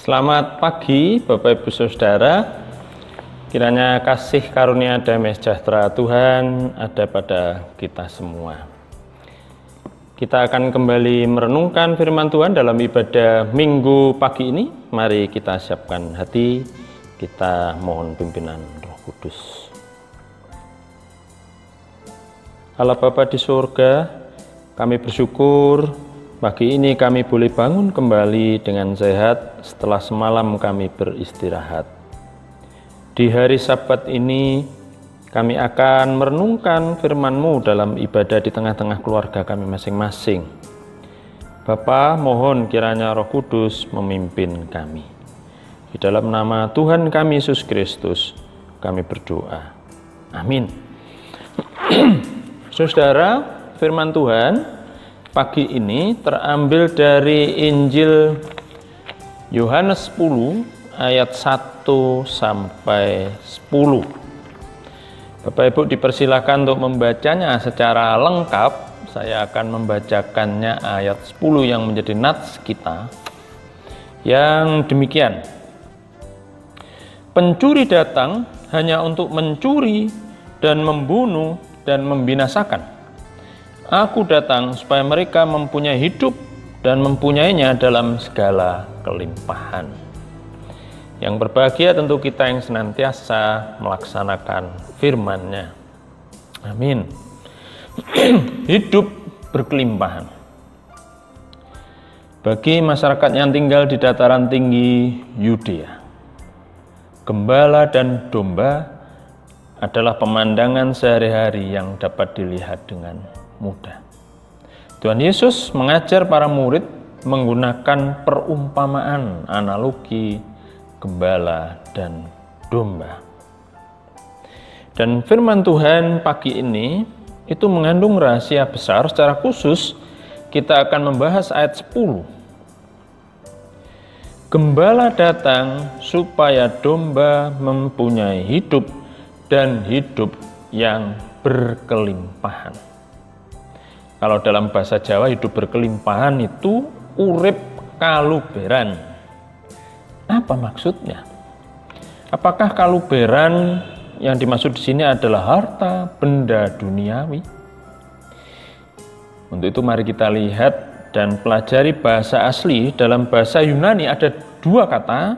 Selamat pagi Bapak Ibu Saudara. Kiranya kasih karunia damai sejahtera Tuhan ada pada kita semua. Kita akan kembali merenungkan firman Tuhan dalam ibadah Minggu pagi ini. Mari kita siapkan hati, kita mohon pimpinan Roh Kudus. Allah Bapa di surga, kami bersyukur pagi ini kami boleh bangun kembali dengan sehat setelah semalam kami beristirahat. Di hari Sabat ini kami akan merenungkan firman-Mu dalam ibadah di tengah-tengah keluarga kami masing-masing. Bapa, mohon kiranya Roh Kudus memimpin kami. Di dalam nama Tuhan kami Yesus Kristus kami berdoa. Amin. Saudara, firman Tuhan pagi ini terambil dari Injil Yohanes 10 ayat 1 sampai 10. Bapak Ibu dipersilakan untuk membacanya secara lengkap. Saya akan membacakannya ayat 10 yang menjadi nats kita. Yang demikian. Pencuri datang hanya untuk mencuri dan membunuh dan membinasakan. Aku datang supaya mereka mempunyai hidup dan mempunyainya dalam segala kelimpahan. Yang berbahagia tentu kita yang senantiasa melaksanakan firman-Nya. Amin. Hidup berkelimpahan. Bagi masyarakat yang tinggal di dataran tinggi Yudea, gembala dan domba adalah pemandangan sehari-hari yang dapat dilihat dengan mudah. Tuhan Yesus mengajar para murid menggunakan perumpamaan analogi gembala dan domba. Dan firman Tuhan pagi ini itu mengandung rahasia besar. Secara khusus kita akan membahas ayat 10. Gembala datang supaya domba mempunyai hidup dan hidup yang berkelimpahan. Kalau dalam bahasa Jawa hidup berkelimpahan itu urip kaluberan. Apa maksudnya? Apakah kaluberan yang dimaksud di sini adalah harta benda duniawi? Untuk itu mari kita lihat dan pelajari bahasa asli. Dalam bahasa Yunani ada dua kata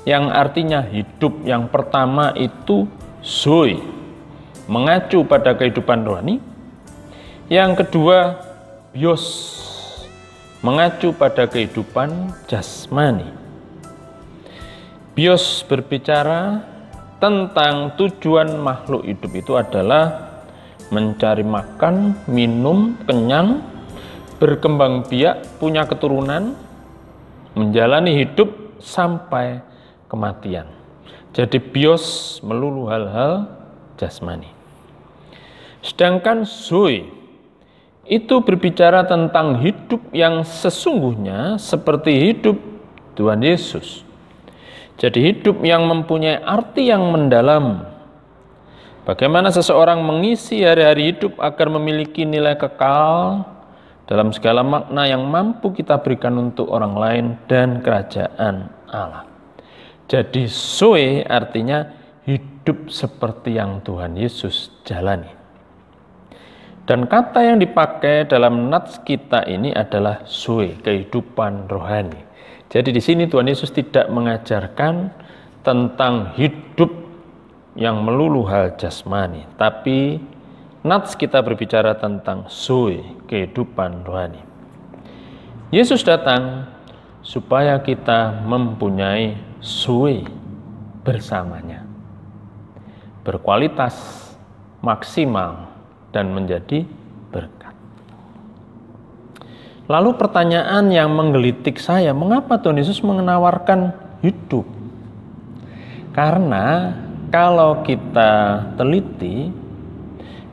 yang artinya hidup. Yang pertama itu zoe, mengacu pada kehidupan rohani. Yang kedua, bios, mengacu pada kehidupan jasmani. Bios berbicara tentang tujuan makhluk hidup itu adalah mencari makan, minum, kenyang, berkembang biak, punya keturunan, menjalani hidup sampai kematian. Jadi bios melulu hal-hal jasmani. Sedangkan zoe itu berbicara tentang hidup yang sesungguhnya seperti hidup Tuhan Yesus. Jadi hidup yang mempunyai arti yang mendalam. Bagaimana seseorang mengisi hari-hari hidup agar memiliki nilai kekal dalam segala makna yang mampu kita berikan untuk orang lain dan kerajaan Allah. Jadi zoe artinya hidup seperti yang Tuhan Yesus jalani. Dan kata yang dipakai dalam nats kita ini adalah zoe, kehidupan rohani. Jadi di sini Tuhan Yesus tidak mengajarkan tentang hidup yang melulu hal jasmani, tapi nats kita berbicara tentang zoe, kehidupan rohani. Yesus datang supaya kita mempunyai zoe bersamanya, berkualitas, maksimal, dan menjadi berkat. Lalu pertanyaan yang menggelitik saya, mengapa Tuhan Yesus menawarkan hidup? Karena kalau kita teliti,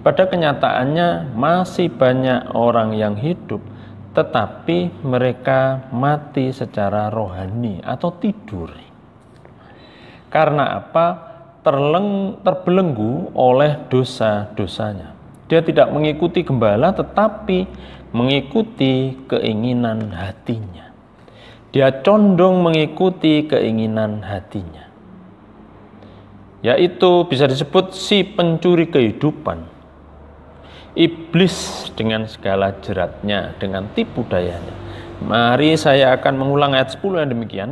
pada kenyataannya masih banyak orang yang hidup, tetapi mereka mati secara rohani atau tidur. Karena apa? Terbelenggu oleh dosa-dosanya. Dia tidak mengikuti gembala, tetapi mengikuti keinginan hatinya. Dia condong mengikuti keinginan hatinya, yaitu bisa disebut si pencuri kehidupan. Iblis dengan segala jeratnya, dengan tipu dayanya. Mari saya akan mengulang ayat 10 yang demikian.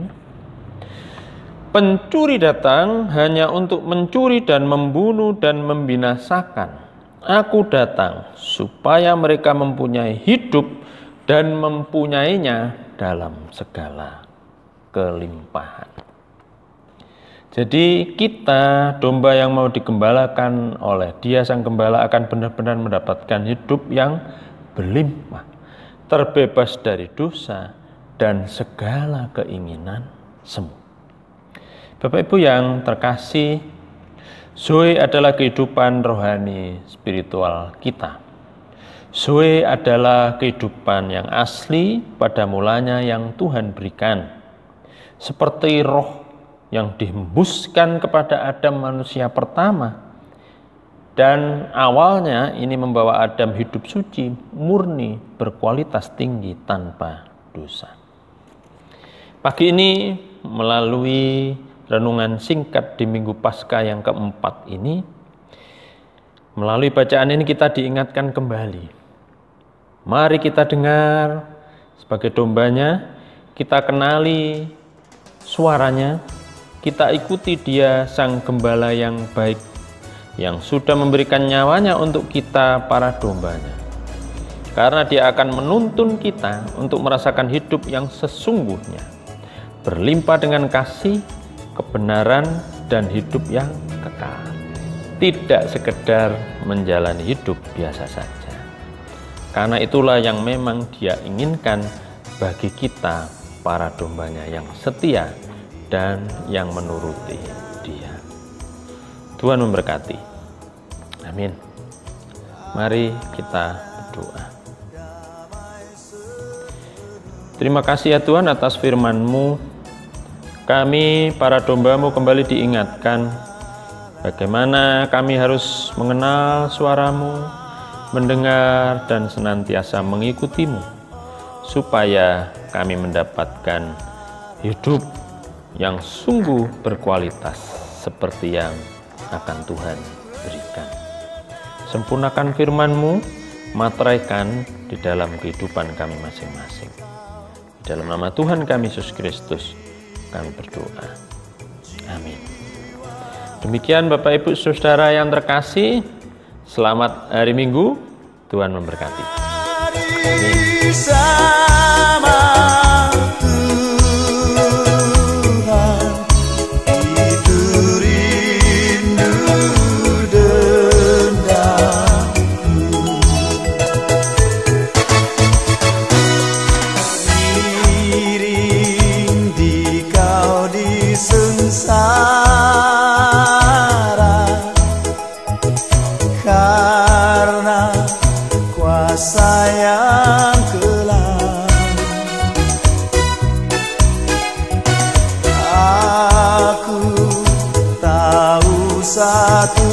Pencuri datang hanya untuk mencuri dan membunuh dan membinasakan. Aku datang supaya mereka mempunyai hidup dan mempunyainya dalam segala kelimpahan. Jadi kita, domba yang mau digembalakan oleh Dia Sang Gembala, akan benar-benar mendapatkan hidup yang berlimpah, terbebas dari dosa dan segala keinginan semu. Bapak Ibu yang terkasih, Zoe adalah kehidupan rohani spiritual kita. Zoe adalah kehidupan yang asli pada mulanya yang Tuhan berikan. Seperti roh yang dihembuskan kepada Adam manusia pertama. Dan awalnya ini membawa Adam hidup suci, murni, berkualitas tinggi, tanpa dosa. Pagi ini melalui renungan singkat di Minggu Paskah yang keempat ini, melalui bacaan ini kita diingatkan kembali. Mari kita dengar sebagai dombanya, kita kenali suaranya, kita ikuti Dia Sang Gembala yang baik, yang sudah memberikan nyawanya untuk kita para dombanya. Karena Dia akan menuntun kita untuk merasakan hidup yang sesungguhnya, berlimpah dengan kasih, kebenaran, dan hidup yang kekal. Tidak sekedar menjalani hidup biasa saja. Karena itulah yang memang Dia inginkan bagi kita para dombanya yang setia dan yang menuruti Dia. Tuhan memberkati. Amin. Mari kita berdoa. Terima kasih ya Tuhan atas firman-Mu. Kami para domba-Mu kembali diingatkan bagaimana kami harus mengenal suara-Mu, mendengar dan senantiasa mengikuti-Mu, supaya kami mendapatkan hidup yang sungguh berkualitas seperti yang akan Tuhan berikan. Sempurnakan firman-Mu, materaikan di dalam kehidupan kami masing-masing. Di dalam nama Tuhan kami Yesus Kristus kami berdoa. Amin. Demikian Bapak Ibu Saudara yang terkasih, selamat hari Minggu, Tuhan memberkati. Karena kuasa yang kelam, aku tahu satu